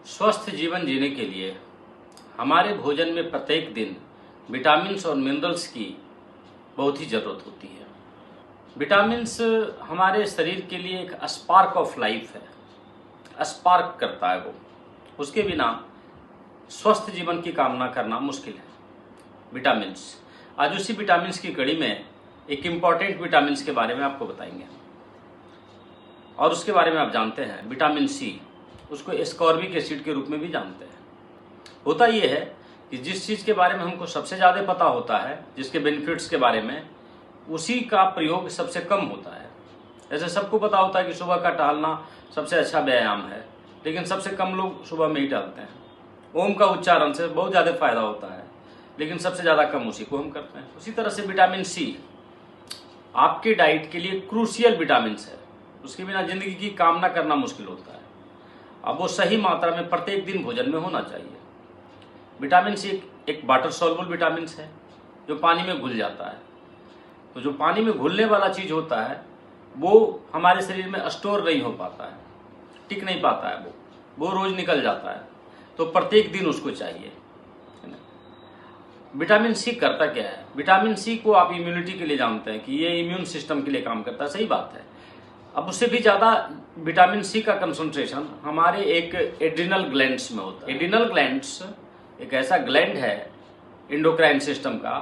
स्वस्थ जीवन जीने के लिए हमारे भोजन में प्रत्येक दिन विटामिन्स और मिनरल्स की बहुत ही ज़रूरत होती है। विटामिन्स हमारे शरीर के लिए एक स्पार्क ऑफ लाइफ है, स्पार्क करता है वो। उसके बिना स्वस्थ जीवन की कामना करना मुश्किल है। विटामिन्स, आज उसी विटामिन्स की कड़ी में एक इम्पॉर्टेंट विटामिन्स के बारे में आपको बताएंगे और उसके बारे में आप जानते हैं विटामिन सी, उसको एस्कॉर्बिक एसिड के रूप में भी जानते हैं। होता ये है कि जिस चीज़ के बारे में हमको सबसे ज़्यादा पता होता है, जिसके बेनिफिट्स के बारे में, उसी का प्रयोग सबसे कम होता है। जैसे सबको पता होता है कि सुबह का टहलना सबसे अच्छा व्यायाम है, लेकिन सबसे कम लोग सुबह में ही टहलते हैं। ओम का उच्चारण से बहुत ज़्यादा फायदा होता है, लेकिन सबसे ज़्यादा कम उसी को हम करते हैं। उसी तरह से विटामिन सी आपके डाइट के लिए क्रूशियल विटामिन है, उसके बिना जिंदगी की कामना करना मुश्किल होता है। अब वो सही मात्रा में प्रत्येक दिन भोजन में होना चाहिए। विटामिन सी एक वाटर सॉल्युबल विटामिन है जो पानी में घुल जाता है। तो जो पानी में घुलने वाला चीज़ होता है वो हमारे शरीर में स्टोर नहीं हो पाता है, टिक नहीं पाता है, वो रोज निकल जाता है। तो प्रत्येक दिन उसको चाहिए। विटामिन सी करता क्या है? विटामिन सी को आप इम्यूनिटी के लिए जानते हैं कि ये इम्यून सिस्टम के लिए काम करता है, सही बात है। अब उससे भी ज़्यादा विटामिन सी का कंसंट्रेशन हमारे एक एड्रिनल ग्लैंड्स में होता है। एड्रिनल ग्लैंड्स एक ऐसा ग्लैंड है एंडोक्राइन सिस्टम का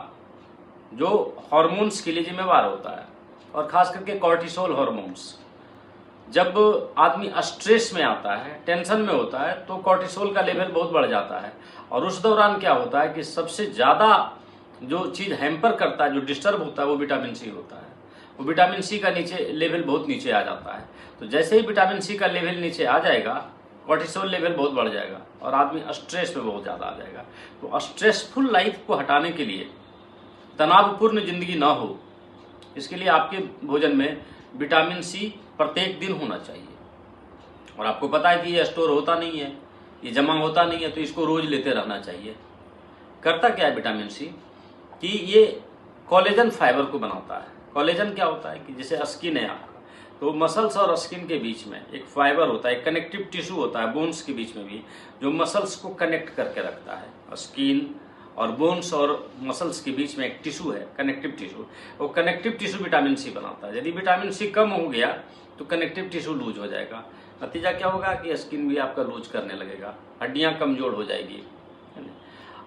जो हार्मोन्स के लिए जिम्मेवार होता है, और खास करके कॉर्टिसोल हार्मोन्स। जब आदमी स्ट्रेस में आता है, टेंशन में होता है, तो कॉर्टिसोल का लेवल बहुत बढ़ जाता है। और उस दौरान क्या होता है कि सबसे ज़्यादा जो चीज़ हैम्पर करता है, जो डिस्टर्ब होता है, वो विटामिन सी होता है। वो विटामिन सी का लेवल बहुत नीचे आ जाता है। तो जैसे ही विटामिन सी का लेवल नीचे आ जाएगा, कॉर्टिसोल लेवल बहुत बढ़ जाएगा और आदमी स्ट्रेस में बहुत ज़्यादा आ जाएगा। तो स्ट्रेसफुल लाइफ को हटाने के लिए, तनावपूर्ण जिंदगी ना हो, इसके लिए आपके भोजन में विटामिन सी प्रत्येक दिन होना चाहिए। और आपको पता है कि ये स्टोर होता नहीं है, ये जमा होता नहीं है, तो इसको रोज लेते रहना चाहिए। करता क्या है विटामिन सी कि ये कोलेजन फाइबर को बनाता है। कोलेजन क्या होता है कि जैसे स्किन है आपका, तो मसल्स और स्किन के बीच में एक फाइबर होता है, एक कनेक्टिव टिश्यू होता है बोन्स के बीच में भी, जो मसल्स को कनेक्ट करके रखता है। स्किन और बोन्स और मसल्स के बीच में एक टिश्यू है, कनेक्टिव टिश्यू। वो कनेक्टिव टिश्यू विटामिन सी बनाता है। यदि विटामिन सी कम हो गया तो कनेक्टिव टिश्यू लूज हो जाएगा। नतीजा क्या होगा कि स्किन भी आपका लूज करने लगेगा, हड्डियां कमजोर हो जाएगी।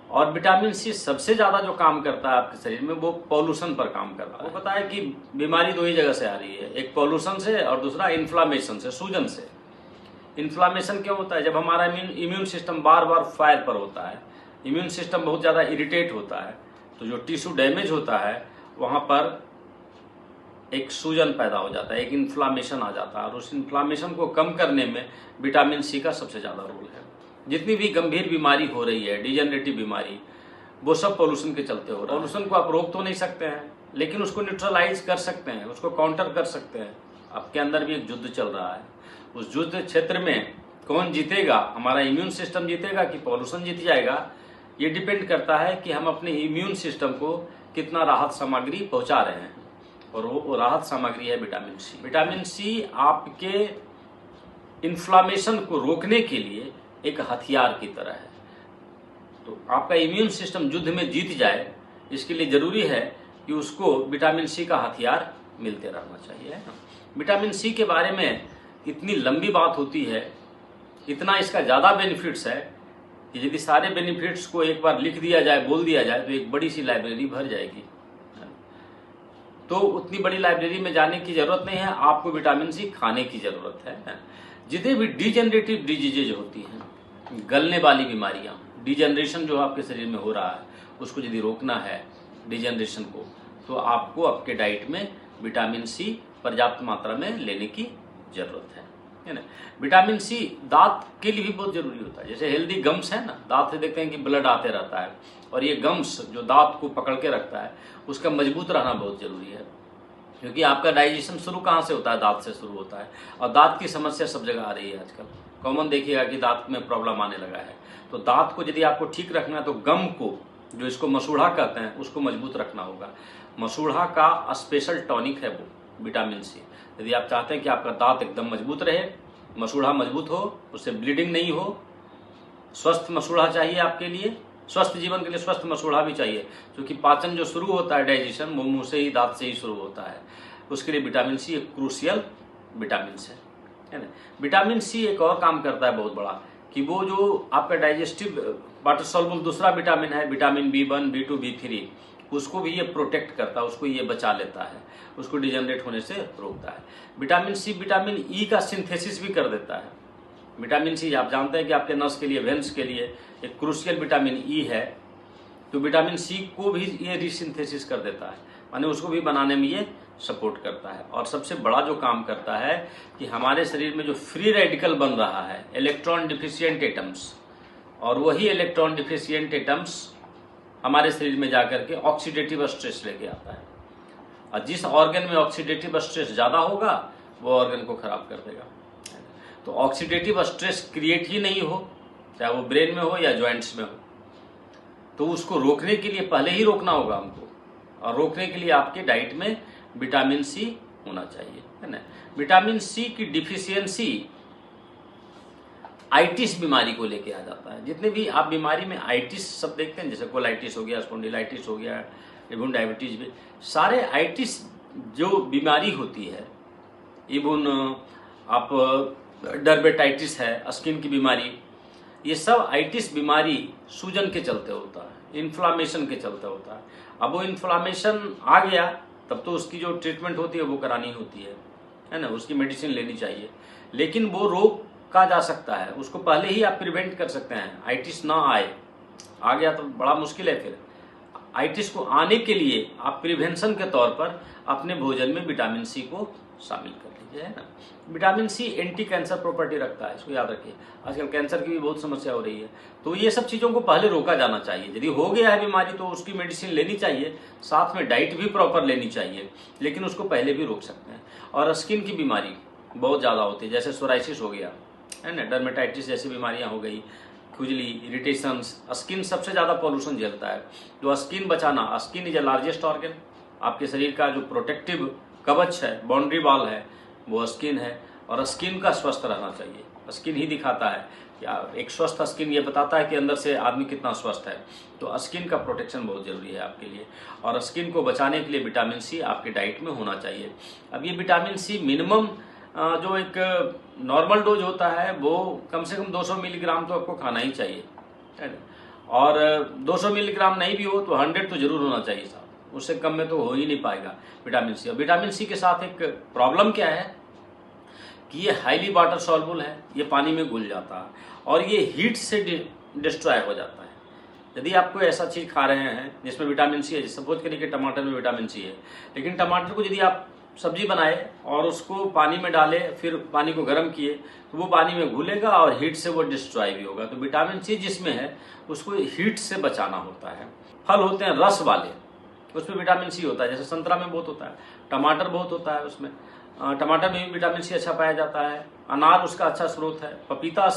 और विटामिन सी सबसे ज़्यादा जो काम करता है आपके शरीर में, वो पॉल्यूशन पर काम करता है। वो पता है कि बीमारी दो ही जगह से आ रही है, एक पॉल्यूशन से और दूसरा इन्फ्लामेशन से, सूजन से। इन्फ्लामेशन क्यों होता है? जब हमारा इम्यून सिस्टम बार बार फायर पर होता है, इम्यून सिस्टम बहुत ज़्यादा इरिटेट होता है, तो जो टिश्यू डैमेज होता है वहाँ पर एक सूजन पैदा हो जाता है, एक इन्फ्लामेशन आ जाता है। और उस इन्फ्लामेशन को कम करने में विटामिन सी का सबसे ज़्यादा रोल है। जितनी भी गंभीर बीमारी हो रही है, डिजेनरेटिव बीमारी, वो सब पॉल्यूशन के चलते हो रहा है। पॉल्यूशन को आप रोक तो नहीं सकते हैं, लेकिन उसको न्यूट्रलाइज कर सकते हैं, उसको काउंटर कर सकते हैं। आपके अंदर भी एक युद्ध चल रहा है। उस युद्ध क्षेत्र में कौन जीतेगा? हमारा इम्यून सिस्टम जीतेगा कि पॉल्यूशन जीत जाएगा? ये डिपेंड करता है कि हम अपने इम्यून सिस्टम को कितना राहत सामग्री पहुंचा रहे हैं, और वो राहत सामग्री है विटामिन सी। विटामिन सी आपके इन्फ्लामेशन को रोकने के लिए एक हथियार की तरह है। तो आपका इम्यून सिस्टम युद्ध में जीत जाए, इसके लिए जरूरी है कि उसको विटामिन सी का हथियार मिलते रहना चाहिए। विटामिन सी के बारे में इतनी लंबी बात होती है, इतना इसका ज़्यादा बेनिफिट्स है कि यदि सारे बेनिफिट्स को एक बार लिख दिया जाए, बोल दिया जाए, तो एक बड़ी सी लाइब्रेरी भर जाएगी। तो उतनी बड़ी लाइब्रेरी में जाने की जरूरत नहीं है, आपको विटामिन सी खाने की जरूरत है। जितने भी डिजेनरेटिव डिजीजेज होती हैं, गलने वाली बीमारियां, डिजेनरेशन जो आपके शरीर में हो रहा है, उसको यदि रोकना है डिजेनरेशन को, तो आपको आपके डाइट में विटामिन सी पर्याप्त मात्रा में लेने की जरूरत है ना। विटामिन सी दांत के लिए भी बहुत जरूरी होता है। जैसे हेल्दी गम्स है ना, दांत से देखते हैं कि ब्लड आते रहता है, और ये गम्स जो दांत को पकड़ के रखता है, उसका मजबूत रहना बहुत जरूरी है। क्योंकि आपका डाइजेशन शुरू कहाँ से होता है? दांत से शुरू होता है। और दांत की समस्या सब जगह आ रही है आजकल। कॉमन देखिएगा कि दांत में प्रॉब्लम आने लगा है। तो दांत को यदि आपको ठीक रखना है, तो गम को, जो इसको मसूढ़ा कहते हैं, उसको मजबूत रखना होगा। मसूढ़ा का स्पेशल टॉनिक है वो विटामिन सी। यदि आप चाहते हैं कि आपका दांत एकदम मजबूत रहे, मसूढ़ा मजबूत हो, उससे ब्लीडिंग नहीं हो, स्वस्थ मसूड़ा चाहिए आपके लिए, स्वस्थ जीवन के लिए स्वस्थ मसूड़ा भी चाहिए, क्योंकि पाचन जो शुरू होता है, डाइजेशन, वो मुंह से ही, दांत से ही शुरू होता है। उसके लिए विटामिन सी एक क्रूशियल विटामिन है ना। विटामिन सी एक और काम करता है बहुत बड़ा, कि वो जो आपका डाइजेस्टिव वाटर सॉल्युबल दूसरा विटामिन है, विटामिन B1, B2, B3, उसको भी ये प्रोटेक्ट करता है, उसको ये बचा लेता है, उसको डिजनरेट होने से रोकता है। विटामिन सी विटामिन ई का सिंथेसिस भी कर देता है। विटामिन सी आप जानते हैं कि आपके नस के लिए, वेन्स के लिए एक क्रूशियल विटामिन ई है, तो विटामिन सी को भी ये रिसिंथेसिस कर देता है, माने उसको भी बनाने में ये सपोर्ट करता है। और सबसे बड़ा जो काम करता है कि हमारे शरीर में जो फ्री रेडिकल बन रहा है, इलेक्ट्रॉन डिफिशिएंट एटम्स, और वही इलेक्ट्रॉन डिफिशिएंट एटम्स हमारे शरीर में जाकर के ऑक्सीडेटिव स्ट्रेस लेके आता है, और जिस ऑर्गन में ऑक्सीडेटिव स्ट्रेस ज़्यादा होगा वो ऑर्गन को खराब कर देगा। तो ऑक्सीडेटिव स्ट्रेस क्रिएट ही नहीं हो, चाहे वो ब्रेन में हो या जॉइंट्स में हो, तो उसको रोकने के लिए पहले ही रोकना होगा हमको, और रोकने के लिए आपके डाइट में विटामिन सी होना चाहिए, है ना। विटामिन सी की डिफिशियंसी आइटिस बीमारी को लेके आ जाता है। जितने भी आप बीमारी में आइटिस सब देखते हैं, जैसे कोलाइटिस हो गया, स्पॉन्डिलाइटिस हो गया, इवन डायबिटीज भी, सारे आइटिस जो बीमारी होती है, इवन आप डर्मेटाइटिस है, स्किन की बीमारी, ये सब आइटिस बीमारी सूजन के चलते होता है, इन्फ्लामेशन के चलते होता है। अब वो इन्फ्लामेशन आ गया तब तो उसकी जो ट्रीटमेंट होती है वो करानी होती है ना, उसकी मेडिसिन लेनी चाहिए, लेकिन वो रोका जा सकता है, उसको पहले ही आप प्रिवेंट कर सकते हैं, आइटिस ना आए। आ गया तो बड़ा मुश्किल है। फिर आइटिस को आने के लिए आप प्रिवेंशन के तौर पर अपने भोजन में विटामिन सी को शामिल कर लीजिए, है ना। Vitamin C anti cancer property रखता है, इसको याद रखिए। आजकल कैंसर की भी बहुत समस्या हो रही है, तो ये सब चीज़ों को पहले रोका जाना चाहिए। यदि हो गया है बीमारी तो उसकी मेडिसिन लेनी चाहिए, साथ में डाइट भी प्रॉपर लेनी चाहिए, लेकिन उसको पहले भी रोक सकते हैं। और स्किन की बीमारी बहुत ज़्यादा होती है, जैसे सोराइसिस हो गया, है ना, डर्मेटाइटिस जैसी बीमारियाँ हो गई, खुजली, इरिटेशंस। स्किन सबसे ज़्यादा पॉल्यूशन झेलता है, तो स्किन बचाना, skin is a largest organ, आपके शरीर का जो प्रोटेक्टिव कवच है, बाउंड्री वॉल है, वो स्किन है, और स्किन का स्वस्थ रहना चाहिए। स्किन ही दिखाता है कि एक स्वस्थ स्किन ये बताता है कि अंदर से आदमी कितना स्वस्थ है, तो स्किन का प्रोटेक्शन बहुत ज़रूरी है आपके लिए। और स्किन को बचाने के लिए विटामिन सी आपके डाइट में होना चाहिए। अब ये विटामिन सी मिनिमम जो एक नॉर्मल डोज होता है वो कम से कम 200 मिलीग्राम तो आपको खाना ही चाहिए, है ना। और 200 मिलीग्राम नहीं भी हो तो 100 तो जरूर होना चाहिए साहब, उससे कम में तो हो ही नहीं पाएगा विटामिन सी। और विटामिन सी के साथ एक प्रॉब्लम क्या है कि ये हाईली वाटर सॉल्युबल है, ये पानी में घुल जाता है, और ये हीट से डिस्ट्रॉय हो जाता है। यदि आप कोई ऐसा चीज़ खा रहे हैं जिसमें विटामिन सी है, सपोज करिए कि टमाटर में विटामिन सी है, लेकिन टमाटर को यदि आप सब्जी बनाए और उसको पानी में डाले, फिर पानी को गर्म किए, तो वो पानी में घुलेगा और हीट से वो डिस्ट्रॉय भी होगा। तो विटामिन सी जिसमें है उसको हीट से बचाना होता है। फल होते हैं रस वाले, उसमें विटामिन सी होता है, जैसे संतरा में बहुत होता है, टमाटर बहुत होता है, उसमें टमाटर में भी विटामिन सी अच्छा पाया जाता है, अनार उसका अच्छा स्रोत है, पपीता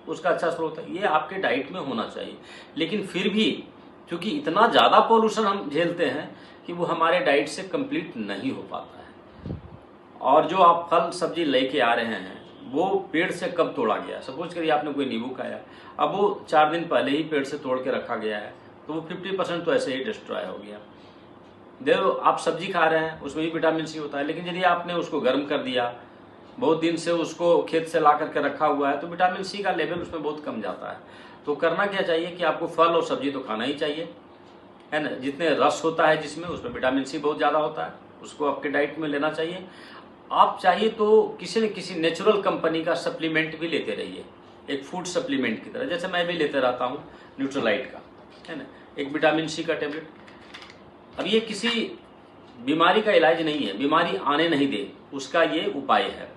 उसका अच्छा स्रोत है। ये आपके डाइट में होना चाहिए, लेकिन फिर भी क्योंकि इतना ज़्यादा पोल्यूशन हम झेलते हैं कि वो हमारे डाइट से कंप्लीट नहीं हो पाता है। और जो आप फल सब्जी लेके आ रहे हैं वो पेड़ से कब तोड़ा गया, सपोज करिए आपने कोई नींबू खाया, अब वो 4 दिन पहले ही पेड़ से तोड़ के रखा गया है, तो वो 50% तो ऐसे ही डिस्ट्रॉय हो गया। देखो आप सब्जी खा रहे हैं उसमें भी विटामिन सी होता है, लेकिन यदि आपने उसको गर्म कर दिया, बहुत दिन से उसको खेत से ला करके रखा हुआ है, तो विटामिन सी का लेवल उसमें बहुत कम जाता है। तो करना क्या चाहिए कि आपको फल और सब्जी तो खाना ही चाहिए, है ना। जितने रस होता है जिसमें, उसमें विटामिन सी बहुत ज़्यादा होता है, उसको आपके डाइट में लेना चाहिए। आप चाहिए तो किसी न किसी नेचुरल कंपनी का सप्लीमेंट भी लेते रहिए, एक फूड सप्लीमेंट की तरह, जैसे मैं भी लेते रहता हूँ न्यूट्रोलाइट का, है ना, एक विटामिन सी का टेबलेट। अब ये किसी बीमारी का इलाज नहीं है, बीमारी आने नहीं दे, उसका ये उपाय है।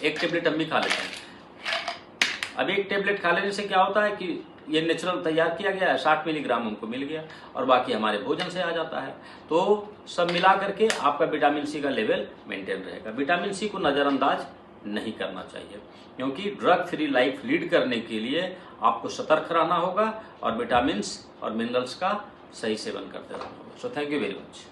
एक टेबलेट हम भी खा लेते हैं। अब एक टेबलेट खा लेने से क्या होता है कि ये नेचुरल तैयार किया गया है, 60 मिलीग्राम हमको मिल गया, और बाकी हमारे भोजन से आ जाता है। तो सब मिला करके आपका विटामिन सी का लेवल मेंटेन रहेगा। विटामिन सी को नज़रअंदाज नहीं करना चाहिए, क्योंकि ड्रग फ्री लाइफ लीड करने के लिए आपको सतर्क रहना होगा और विटामिन्स और मिनरल्स का सही सेवन करते रहना होगा। So thank you very much.